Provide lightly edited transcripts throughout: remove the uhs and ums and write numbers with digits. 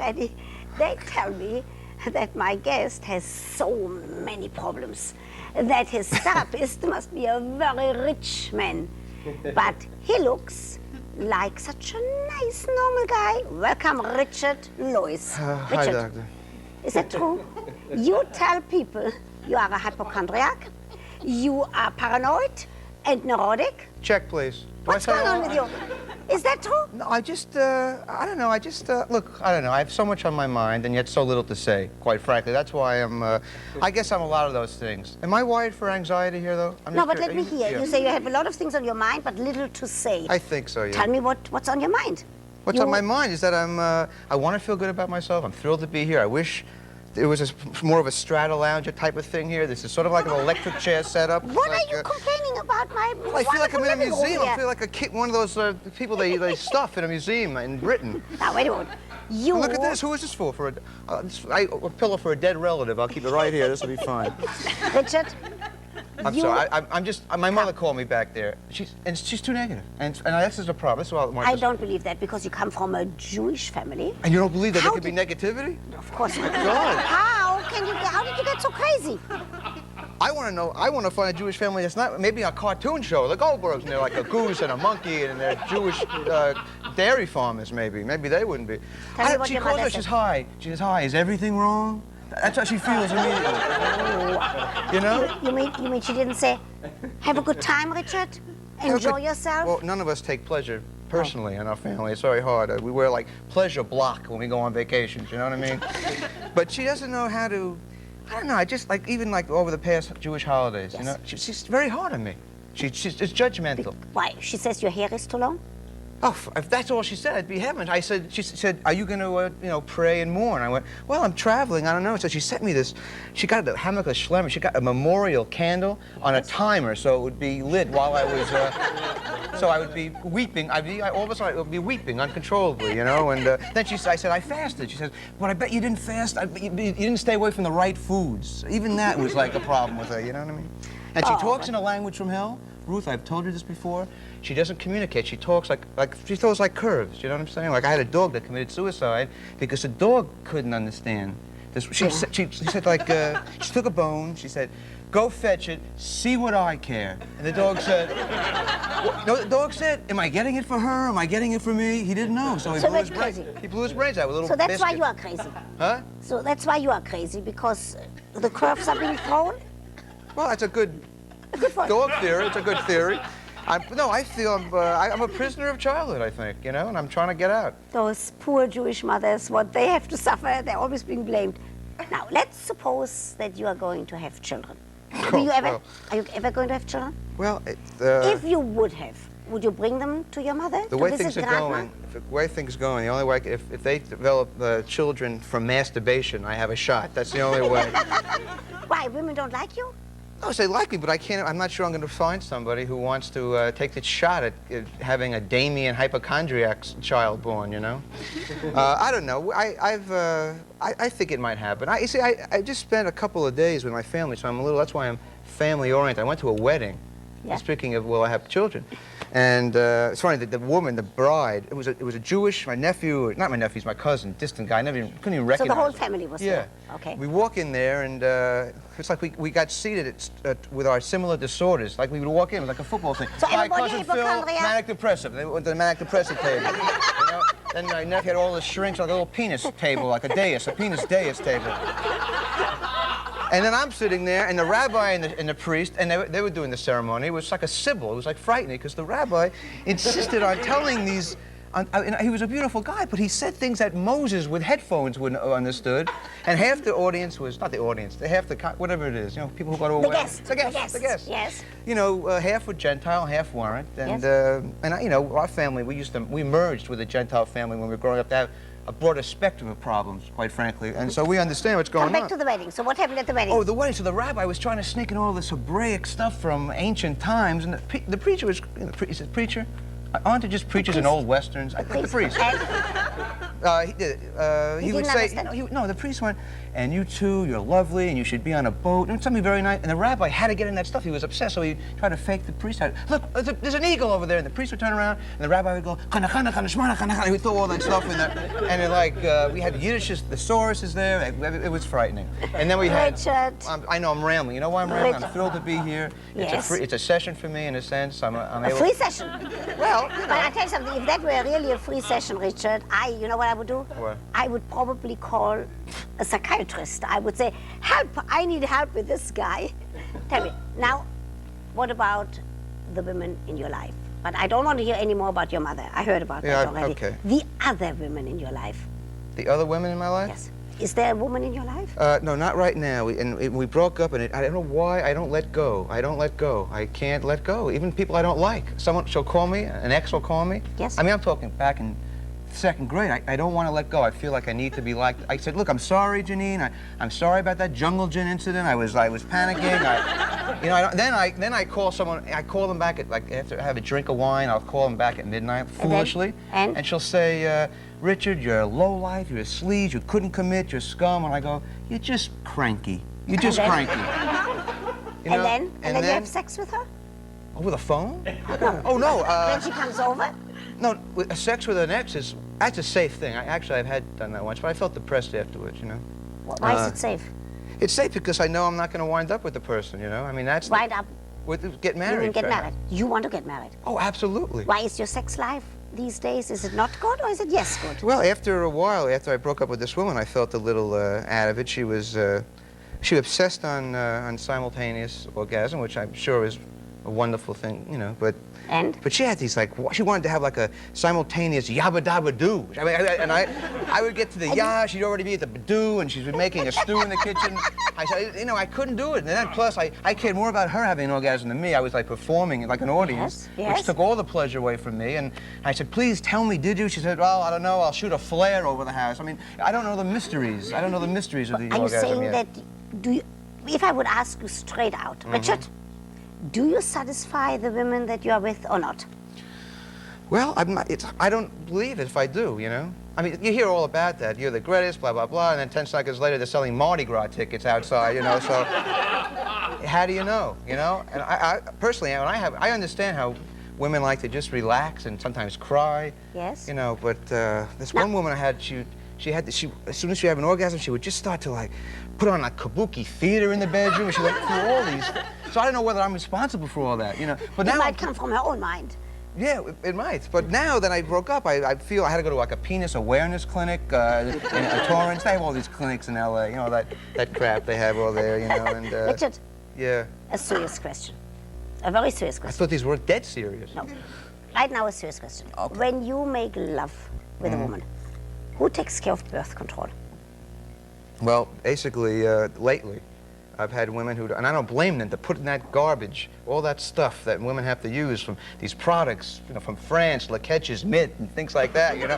Fanny, they tell me that my guest has so many problems that his therapist must be a very rich man. But he looks like such a nice, normal guy. Welcome, Richard Lois. Hi, Richard, doctor. is that true? You tell people you are a hypochondriac, you are paranoid and neurotic. Check, please. What's going on with you? Is that true? No, I just, I don't know, look, I don't know, I have so much on my mind and yet so little to say, quite frankly. That's why I guess I'm a lot of those things. Am I wired for anxiety here, though? No, but let me hear. Yeah. You say you have a lot of things on your mind, but little to say. I think so, yeah. Tell me what's on your mind. What's on my mind is that I want to feel good about myself. I'm thrilled to be here. I wish it was more of a strata lounger type of thing here. This is sort of like an electric chair setup. What like, are you complaining about my well, I feel like I'm in a living room museum. I here? feel like a kid, one of those people they stuff in a museum in Britain. Now, wait a minute. You... Look at this. Who is this for? For a pillow for a dead relative. I'll keep it right here. This will be fine. Richard, I'm sorry. I'm just. My mother called me back there. She's too negative, and this is a problem. This is what I don't believe that because you come from a Jewish family. And you don't believe that there could be negativity? Of course not. God. How did you get so crazy? I want to know. I want to find a Jewish family that's not maybe a cartoon show. The Goldbergs, and they're like a goose and a monkey, and they're Jewish dairy farmers. Maybe they wouldn't be. Tell me what She your calls mother her. said. She's high. She's high. Is everything wrong? That's how she feels immediately. You know? You mean she didn't say, have a good time, Richard? Enjoy yourself? Well, none of us take pleasure personally in our family. It's very hard. We wear like pleasure block when we go on vacations, you know what I mean? But she doesn't know how to, I don't know, I just like, even like over the past Jewish holidays, you know, she's very hard on me. She's judgmental. Why? She says your hair is too long? Oh, if that's all she said, I'd be heaven. She said, are you going to, pray and mourn? I went, well, I'm traveling. I don't know. So she sent me this. She got the Hanukkah Schlemmer. She got a memorial candle on a timer, so it would be lit while I was. So I would be weeping. All of a sudden, I would be weeping uncontrollably, you know. And then I said, I fasted. She said, well, I bet you didn't fast. You didn't stay away from the right foods. Even that was like a problem with her. You know what I mean? And she talks in a language from hell. Ruth, I've told you this before. She doesn't communicate. She talks like she throws like curves. You know what I'm saying? Like I had a dog that committed suicide because the dog couldn't understand. She said like she took a bone. She said, "Go fetch it. See what I care." And the dog said, "No." The dog said, "Am I getting it for her? Am I getting it for me?" He didn't know, so he blew his brains. He blew his brains out with a little. So that's biscuit. why you are crazy. Huh? So that's why you are crazy because the curves are being thrown. Well, that's a good dog theory. It's a good theory. I feel I'm a prisoner of childhood, I think, you know, and I'm trying to get out. Those poor Jewish mothers, what they have to suffer, they're always being blamed. Now, let's suppose that you are going to have children. Are you ever going to have children? Well, if you would have, would you bring them to your mother? The way things are going, the only way, if they develop children from masturbation, I have a shot. That's the only way. Why, women don't like you? No, they like me, but I'm not sure I'm going to find somebody who wants to take the shot at having a Damien hypochondriac child born, you know? I don't know. I think it might happen. You see, I just spent a couple of days with my family, so that's why I'm family-oriented. I went to a wedding. Yeah. Speaking of, I have children. And it's funny that the woman, the bride, it was a Jewish, my nephew, not my nephew, he's my cousin, distant guy, couldn't even recognize him. So the whole family was there? Okay. We walk in there and it's like we got seated with our similar disorders. Like we would walk in, it was like a football thing. So my cousin Phil, manic depressive. They went to the manic depressive table. You know? Then my nephew had all the shrinks, like a little penis table, like a penis dais table. And then I'm sitting there, and the rabbi and the priest, and they were doing the ceremony. It was like a sibyl. It was like frightening, because the rabbi insisted on telling these... he was a beautiful guy, but he said things that Moses with headphones wouldn't have understood. And half the audience was... Not the audience, half the... Whatever it is, you know, people who go to a wedding. The guests. Yes. You know, half were Gentile, half weren't. And, you know, our family, we merged with a Gentile family when we were growing up to have a broader spectrum of problems, quite frankly, and so we understand what's going on. Come back to the wedding. So what happened at the wedding? Oh, the wedding. So the rabbi was trying to sneak in all this Hebraic stuff from ancient times, and the preacher was, is it preacher? Aren't there just preachers in old westerns? I think the priest. He would say, no, the priest went, and you two, you're lovely, and you should be on a boat, and something very nice. And the rabbi had to get in that stuff. He was obsessed, so he tried to fake the priest out. Look, there's an eagle over there, and the priest would turn around, and the rabbi would go, kana, kana, kana, shmana, kana, kana. He would throw all that stuff in there, and it, like, we had Yiddish thesauruses there. It was frightening. And then we had. Richard. I know I'm rambling. You know why I'm rambling? Richard. I'm thrilled to be here. Yes. It's a session for me in a sense. I'm A able. free session. Well, But I tell you something, if that were really a free session, Richard, you know what I would do? What? I would probably call a psychiatrist. I would say, help, I need help with this guy. Tell me, now, what about the women in your life? But I don't want to hear any more about your mother. I heard about that already. Okay. The other women in your life. The other women in my life? Yes. Is there a woman in your life? No, not right now. We broke up, and I don't know why I don't let go. I don't let go. I can't let go. Even people I don't like. She'll call me, an ex will call me. Yes. I mean, I'm talking back in second grade. I don't want to let go. I feel like I need to be liked. I said, look, I'm sorry, Janine. I'm sorry about that jungle gin incident. I was panicking. Then I call someone. I call them back at, like, after I have a drink of wine. I'll call them back at midnight, foolishly. And she'll say, Richard, you're a lowlife, you're a sleaze, you couldn't commit, you're scum. And I go, you're just cranky. You're just cranky. You know? And then you have sex with her? Over the phone? Oh, no. Then she comes over? No, sex with an ex that's a safe thing. I've done that once, but I felt depressed afterwards, you know. Why is it safe? It's safe because I know I'm not going to wind up with the person, you know. I mean, that's... Wind up? Get married. You mean get married? You want to get married? Oh, absolutely. Why is your sex life these days, is it not good or is it yes good? Well, after a while, after I broke up with this woman, I felt a little out of it. She was obsessed on simultaneous orgasm, which I'm sure is a wonderful thing, you know, but she had these, like, she wanted to have like a simultaneous yabba dabba doo. I mean, I would get to the ya, she'd already be at the do, and she'd be making a stew in the kitchen. I said, you know, I couldn't do it. And then plus, I cared more about her having an orgasm than me. I was like performing like an audience, which took all the pleasure away from me. And I said, please tell me, did you? She said, well, I don't know, I'll shoot a flare over the house. I mean, I don't know the mysteries. I don't know the mysteries of the orgasm. Are you saying that, if I would ask you straight out, Richard, do you satisfy the women that you are with or not? Well, I don't believe it if I do, you know? I mean, you hear all about that. You're the greatest, blah, blah, blah, and then 10 seconds later they're selling Mardi Gras tickets outside, you know, so how do you know, you know? And I personally, I understand how women like to just relax and sometimes cry. Yes. You know, but this one woman I had, as soon as she had an orgasm, she would just start to, like, put on like kabuki theater in the bedroom, and she went through all these. So I don't know whether I'm responsible for all that, you know. But now it might come from her own mind. Yeah, it might. But now that I broke up, I feel I had to go to like a penis awareness clinic in Torrance. They have all these clinics in LA, you know, that crap they have all there, you know. And Richard. Yeah. A serious question. A very serious question. I thought these were dead serious. No. Right now, a serious question. Okay. When you make love with a woman, who takes care of birth control? Well, basically, lately, I've had women who, and I don't blame them, to put in that garbage, all that stuff that women have to use from these products, you know, from France, Le Ketch's Mitt, and things like that, you know.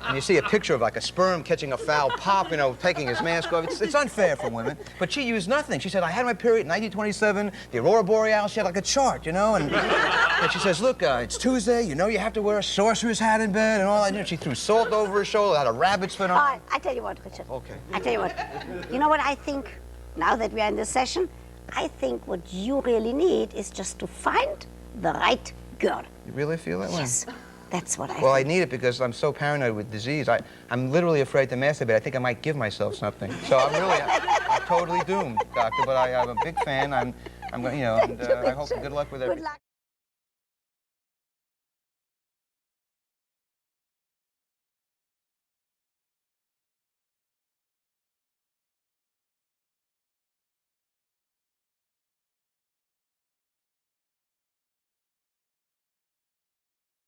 And you see a picture of like a sperm catching a foul pop, you know, taking his mask off. It's unfair for women. But she used nothing. She said, I had my period in 1927, the Aurora Borealis. She had like a chart, you know, and she says, look, it's Tuesday, you know you have to wear a sorcerer's hat in bed and all that. You know, she threw salt over her shoulder, had a rabbit's foot on. I tell you what, Richard. Okay. I tell you what. You know what I think, now that we are in this session, I think what you really need is just to find the right girl. You really feel that way? Yes. That's what I Well, think. I need it because I'm so paranoid with disease. I'm literally afraid to masturbate. I think I might give myself something. So I'm totally doomed, doctor. But I'm a big fan. I'm you know, and I hope good luck with everything. Good luck.